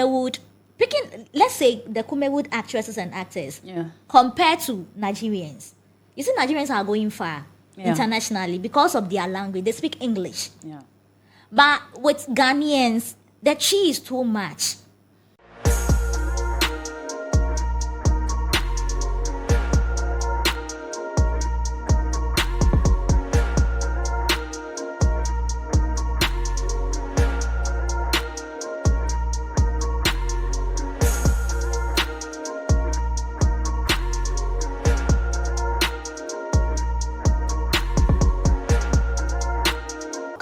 would picking, let's say the Kumewood actresses and actors, Yeah. compared to Nigerians. You see, Nigerians are going far internationally because of their language. They speak English. Yeah. But with Ghanaians, the chi is too much.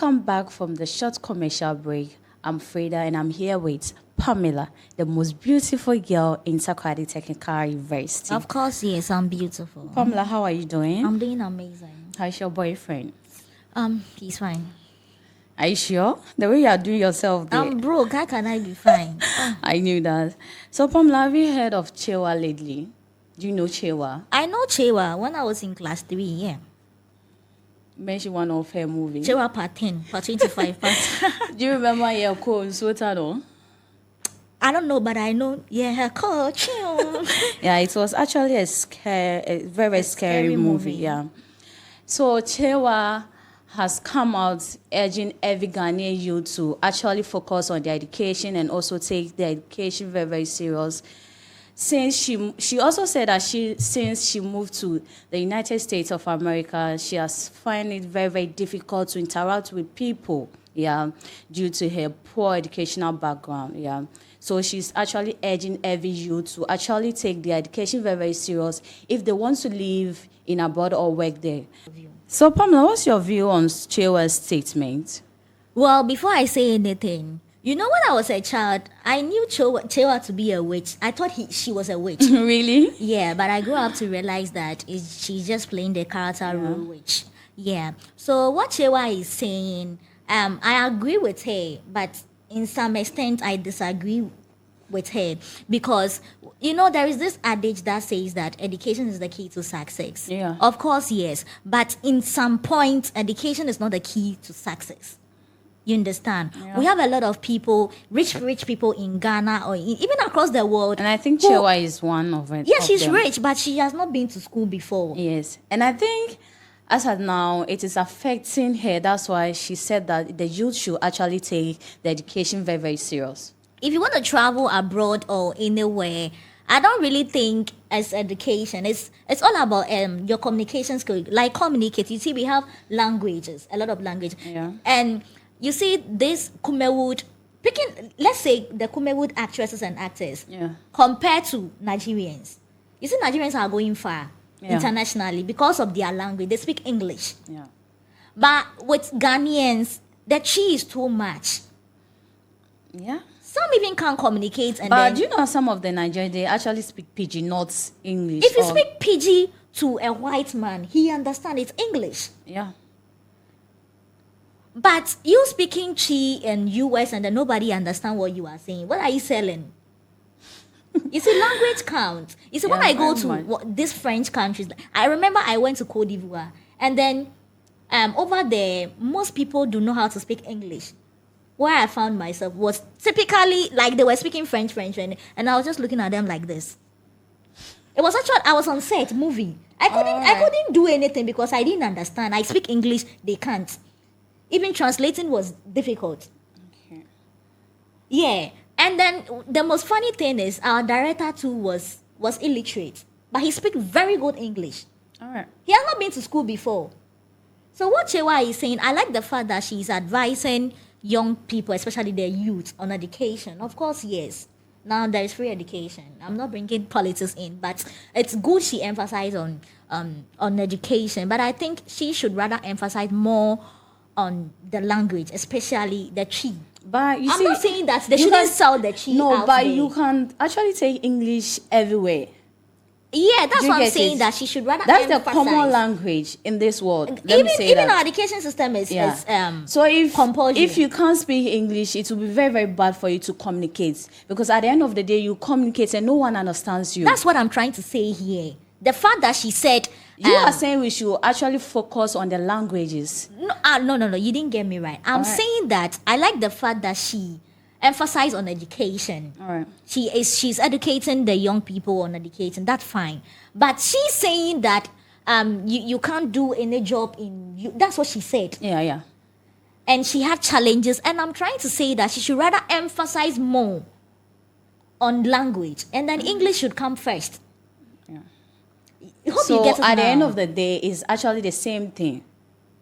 Welcome back from the short commercial break. I'm Freda and I'm here with Pamela, the most beautiful girl in SOCAL Technical University. Of course, yes, I'm beautiful. Pamela, how are you doing? I'm doing amazing. How's your boyfriend? He's fine. Are you sure? The way you are doing yourself there. I'm broke. How can I be fine? I knew that. So Pamela, have you heard of Kyeiwaa lately? Do you know Kyeiwaa? I know Kyeiwaa when I was in class 3, yeah. Mention one of her movies. Kyeiwaa part 10, part 25, part... Do you remember your code, Sotano? I don't know, but I know, yeah, her coach. Yeah, it was actually a very scary movie. Yeah. So Kyeiwaa has come out urging every Ghanaian youth to actually focus on their education and also take their education very, very serious. Since she also said that since she moved to the United States of America, she has found it very, very difficult to interact with people, yeah, due to her poor educational background, yeah. So she's actually urging every youth to actually take their education very, very serious if they want to live in abroad or work there. So Pamela, what's your view on Kyeiwaa's statement? Well, before I say anything, you know, when I was a child, I knew Kyeiwaa to be a witch. I thought she was a witch. Really? Yeah, but I grew up to realize that she's just playing the character role witch. Yeah. So what Kyeiwaa is saying, I agree with her, but in some extent I disagree with her because, you know, there is this adage that says that education is the key to success. Yeah. Of course, yes. But in some point, education is not the key to success. You understand? Yeah. We have a lot of people, rich people in Ghana or even across the world. And I think Kyeiwaa is one of it. Yeah, she's rich, but she has not been to school before. Yes. And I think as of now, it is affecting her. That's why she said that the youth should actually take the education very, very serious. If you want to travel abroad or anywhere, I don't really think as education. It's all about your communication skill. Like communicate. You see, we have languages, a lot of language. Yeah. And you see, this Kumewood, picking, let's say the Kumewood actresses and actors, compared to Nigerians. You see, Nigerians are going far internationally because of their language. They speak English. Yeah. But with Ghanaians, the chi is too much. Yeah. Some even can't communicate. But do you know some of the Nigerians, they actually speak Pidgin, not English? If you speak Pidgin to a white man, he understands it's English. Yeah. But you speaking Chi in US and then nobody understand what you are saying. What are you selling? You see, language counts. You see, when I go to these French countries, I remember I went to Côte d'Ivoire, and then over there, most people do know how to speak English. Where I found myself was typically like they were speaking French, and I was just looking at them like this. It was actually, I was on set movie. I couldn't do anything because I didn't understand. I speak English, they can't. Even translating was difficult. Okay. Yeah. And then the most funny thing is our director too was illiterate. But he speaks very good English. All right. He has not been to school before. So what Kyeiwaa is saying, I like the fact that she's advising young people, especially their youth, on education. Of course, yes. Now there is free education. I'm not bringing politics in, but it's good she emphasized on education. But I think she should rather emphasize more on the language, especially the chi. But you I'm not saying that they shouldn't sell the chi. No, but you can actually take English everywhere. Yeah, that's what I'm saying, that she should rather That's emphasize. the common language in this world. Even our education system is so compulsory. If you can't speak English, it will be very, very bad for you to communicate. Because at the end of the day, you communicate and no one understands you. That's what I'm trying to say here. The fact that she said... You are saying we should actually focus on the languages. No, you didn't get me right. I'm saying that I like the fact that she emphasize on education. All right. She's educating the young people on education. That's fine. But she's saying that you can't do any job that's what she said. Yeah. And she had challenges. And I'm trying to say that she should rather emphasize more on language. And then English should come first. Yeah. I hope So you get it at the end now. of the day, it's actually the same thing.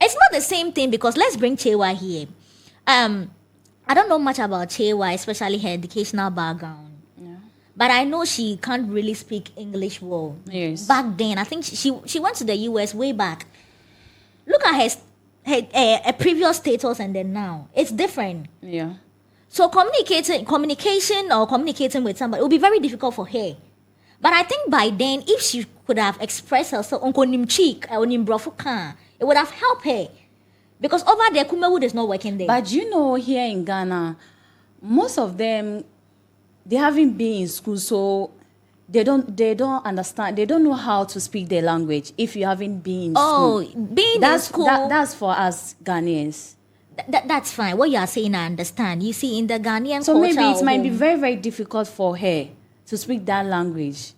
It's not the same thing because let's bring Kyeiwaa here. I don't know much about Kyeiwaa, especially her educational background. Yeah. But I know she can't really speak English well. Yes. Back then, I think she went to the US way back. Look at her previous status and then now. It's different. Yeah. So communicating with somebody, it will be very difficult for her. But I think by then, if she could have expressed herself, it would have helped her. Because over there, Kumewood is not working there. But you know, here in Ghana, most of them, they haven't been in school, so they don't understand. They don't know how to speak their language if you haven't been in school. Being in school. That's for us Ghanaians. That's fine. What you are saying, I understand. You see, in the Ghanaian So culture, maybe it might be very, very difficult for her to speak that language.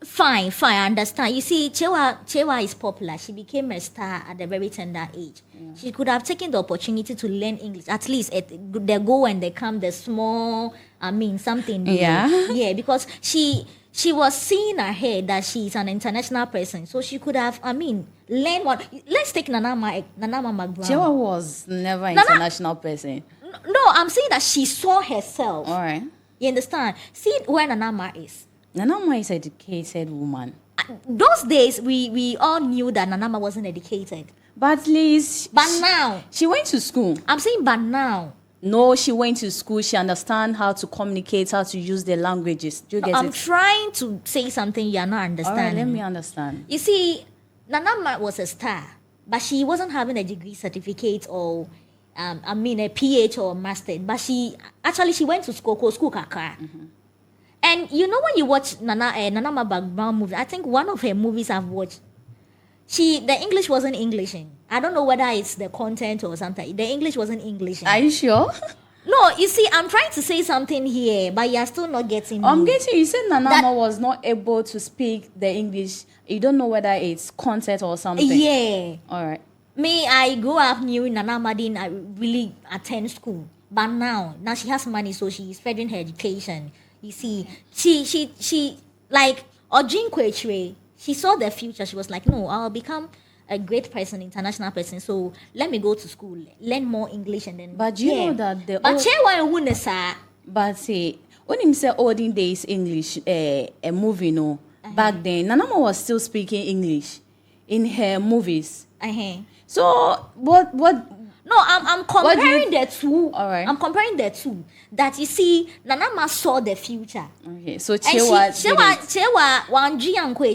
Fine, I understand. You see, Kyeiwaa is popular. She became a star at a very tender age. Yeah. She could have taken the opportunity to learn English. At least they go and they come the small, something new. Yeah. Yeah, because she was seeing ahead that she's an international person. So she could have, learn what. Let's take Nana McBrown. Kyeiwaa was never an international person. No, I'm saying that she saw herself. All right. You understand? See where Nanama is. Nanama is an educated woman. Those days, we all knew that Nanama wasn't educated. But at least... But now... She went to school. I'm saying but now. No, she went to school. She understands how to communicate, how to use the languages. Do you get I'm it? trying to say something you're not understanding. All right, let me understand. You see, Nanama was a star, but she wasn't having a degree certificate or... a PH or master. But she went to school kakra. Mm-hmm. And you know when you watch Nanama background movie, I think one of her movies I've watched, the English wasn't Englishing. I don't know whether it's the content or something. The English wasn't Englishing. Are you sure? No, you see, I'm trying to say something here, but you're still not getting me. I'm getting you. Said Nanama was not able to speak the English. You don't know whether it's content or something. Yeah. All right. Me, I grew up knowing Nanama didn't really attend school. But now she has money, so she's furthering her education. You see, she like Ojin Kwechwe, she saw the future. She was like, no, I'll become a great person, international person. So let me go to school, learn more English, and then. But you know that the. But Kyeiwaa wouldn't say. But say when him say olden days English, a movie no. Back then, Nanama was still speaking English in her movies. So what? No, I'm comparing the two. All right. I'm comparing the two. That you see, Nanama saw the future. Okay, so Kyeiwaa,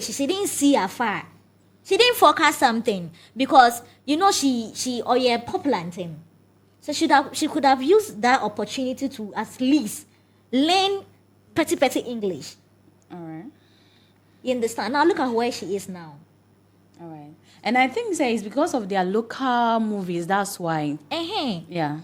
she didn't see afar. She didn't forecast something because she popular thing. So she could have used that opportunity to at least learn petty English. All right. You understand? Now look at where she is now. All right. And I think it's because of their local movies. That's why. Yeah.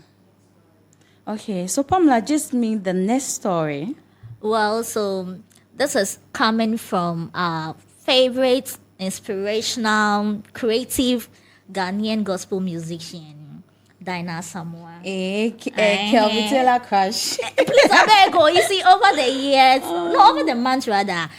Okay. So Pamela, just me the next story. Well, so this is coming from our favorite inspirational, creative Ghanaian gospel musician, Dina Sam. Kelvin Taylor crush. Please, I beg you. You see, over the years, over the months rather.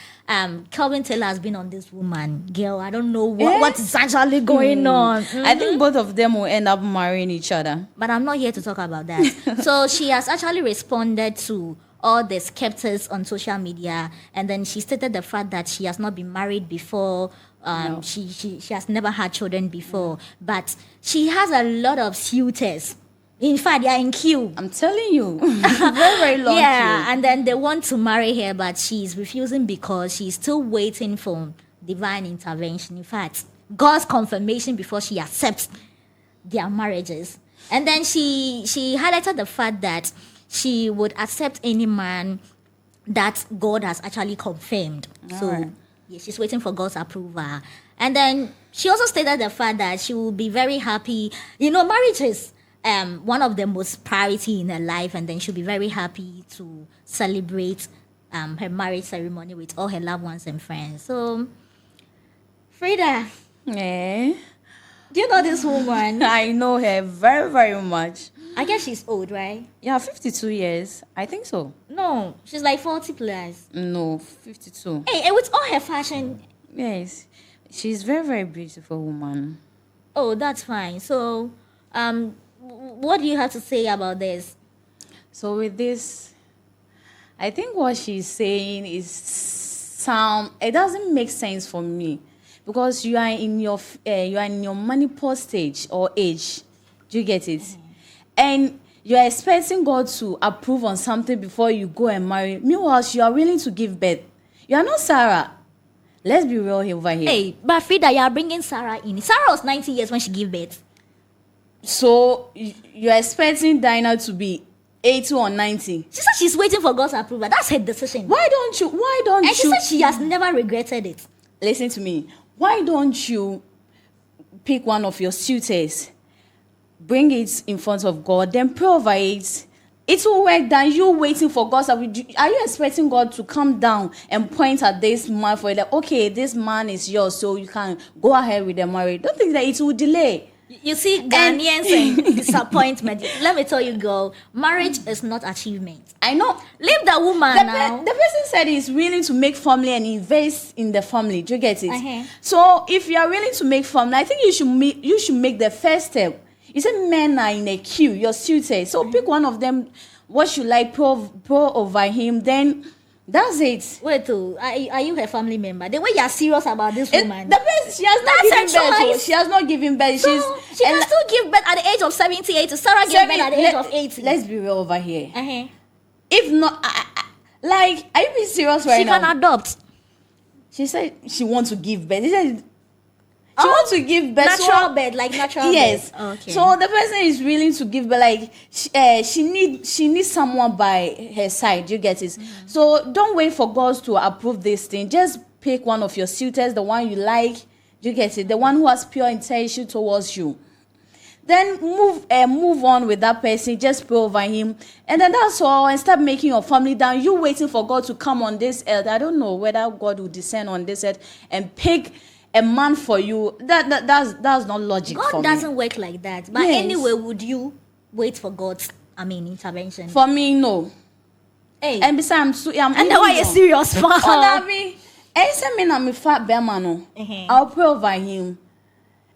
Kelvin Taylor has been on this woman, girl. I don't know what is actually going on. Mm-hmm. I think both of them will end up marrying each other. But I'm not here to talk about that. So she has actually responded to all the skeptics on social media, and then she stated the fact that she has not been married before. No. She has never had children before, but she has a lot of suitors. In fact, they are in queue. I'm telling you. Very, very long queue. And then they want to marry her, but she's refusing because she's still waiting for divine intervention. In fact, God's confirmation before she accepts their marriages. And then she highlighted the fact that she would accept any man that God has actually confirmed. So she's waiting for God's approval. And then she also stated the fact that she will be very happy. Marriages one of the most priority in her life, and then she'll be very happy to celebrate her marriage ceremony with all her loved ones and friends. So, Frida, Yeah. do you know this woman? I know her very, very much. I guess she's old, right? Yeah, 52 years. I think so. No, she's like 40 plus. No, 52. Hey, and with all her fashion. Yes. She's very, very beautiful woman. Oh, that's fine. So, what do you have to say about this? So with this, I think what she's saying is it doesn't make sense for me, because you are in your menopause stage or age. Do you get it? And you're expecting God to approve on something before you go and marry. Meanwhile, you are willing to give birth. You are not Sarah. Let's be real over here. Hey, but Frida, you are bringing Sarah in. Sarah was 90 years when she gave birth. So you're expecting Dina to be 80 or 90. She said she's waiting for God's approval. That's her decision. Why don't you? And she said she has never regretted it. Listen to me. Why don't you pick one of your suitors, bring it in front of God, then pray over it? It will work than you waiting for God's approval. Are you expecting God to come down and point at this man for you, like, okay, this man is yours, so you can go ahead with the marriage? Don't think that it will delay. You see, Ghanaians and disappointment. Let me tell you, girl, marriage is not achievement. I know. Leave the woman now. The person said he's willing to make family and invest in the family. Do you get it? Uh-huh. So if you are willing to make family, I think you should make the first step. You said men are in a queue, your suitors. So pick one of them, what you like, pro over him, then that's it. Wait, are you her family member? The way you are serious about this woman. The person, she has not given birth. choice. She has not given birth. So, she can still give birth at the age of 70, 80. Sarah gave birth at the age of 80. Let's be real over here. Uh-huh. If not, like, are you being serious right now? She can adopt. She said she wants to give birth. She said she wants to give birth. Natural birth, like natural yes. birth. Okay. So the person is willing to give birth. Like she needs someone by her side. You get it? Mm-hmm. So don't wait for God to approve this thing. Just pick one of your suitors, the one you like. You get it? The one who has pure intention towards you. Then move on with that person. Just pray over him, and then that's all. And start making your family down. You waiting for God to come on this earth. I don't know whether God will descend on this earth and pick a man for you. That's not logic. God for me. doesn't work like that. But Yes. anyway, would you wait for God's intervention? For me, no. Hey, And besides, I'm and now why you serious, man? Oh, that me. I say me na me fat bear no. I'll pray over him.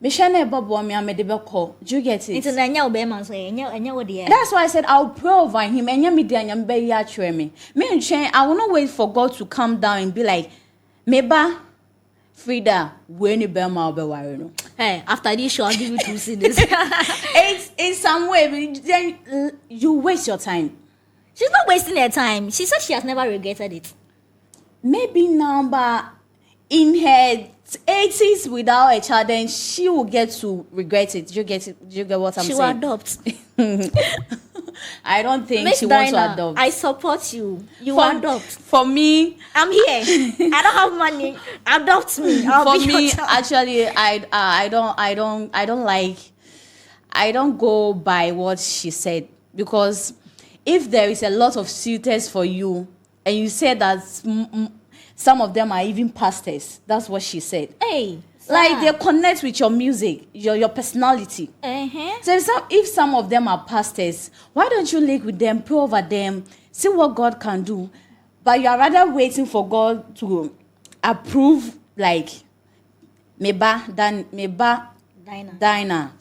Me share na ebobo me amede be call. Do you get it? It's an obema so enya wo de. That's why I said I'll pray over him. Enya me de anya be ya chere me. Me nchen, I will not wait for God to come down and be like, meba Frida, when you bear my worry no. Hey, after this show, I'll give you 2 CDs. It's some way, but then you waste your time. She's not wasting her time. She said she has never regretted it. Maybe now, but in her 80s without a child, then she will get to regret it. Do you get it? Do you get what I'm She saying? will adopt. I don't think Miss she wants to Dina, adopt. I support you. You for, adopt. For me, I'm here. I don't have money. Adopt me. I'll for be me, your child. actually, I don't go by what she said, because if there is a lot of suitors for you and you say that some of them are even pastors, that's what she said. Hey, Like they connect with your music, your personality. Uh-huh. So if some of them are pastors, why don't you link with them, pray over them, see what God can do? But you are rather waiting for God to approve, like meba Dina.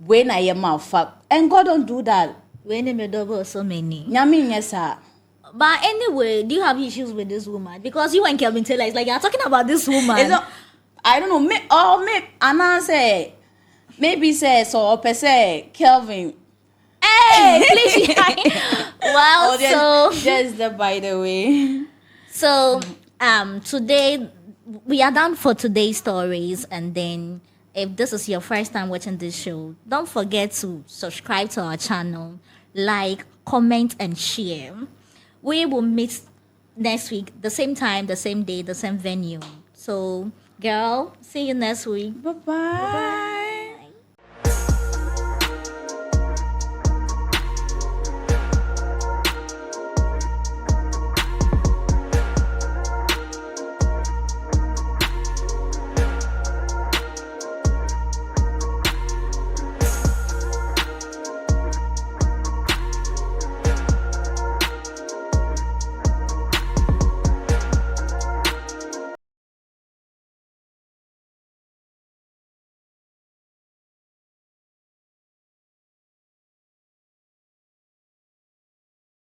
When I am out, and God don't do that. When in the double so many. Nyami yes sir. But anyway, do you have issues with this woman? Because you and Kelvin Taylor, it's like you're talking about this woman. It's not, I don't know. Maybe Anna say, maybe say so. Or per se, Kelvin. Hey, please. Well, just the by the way. So today we are done for today's stories, and then if this is your first time watching this show, don't forget to subscribe to our channel, like, comment, and share. We will meet next week, the same time, the same day, the same venue. So, girl, see you next week. Bye-bye.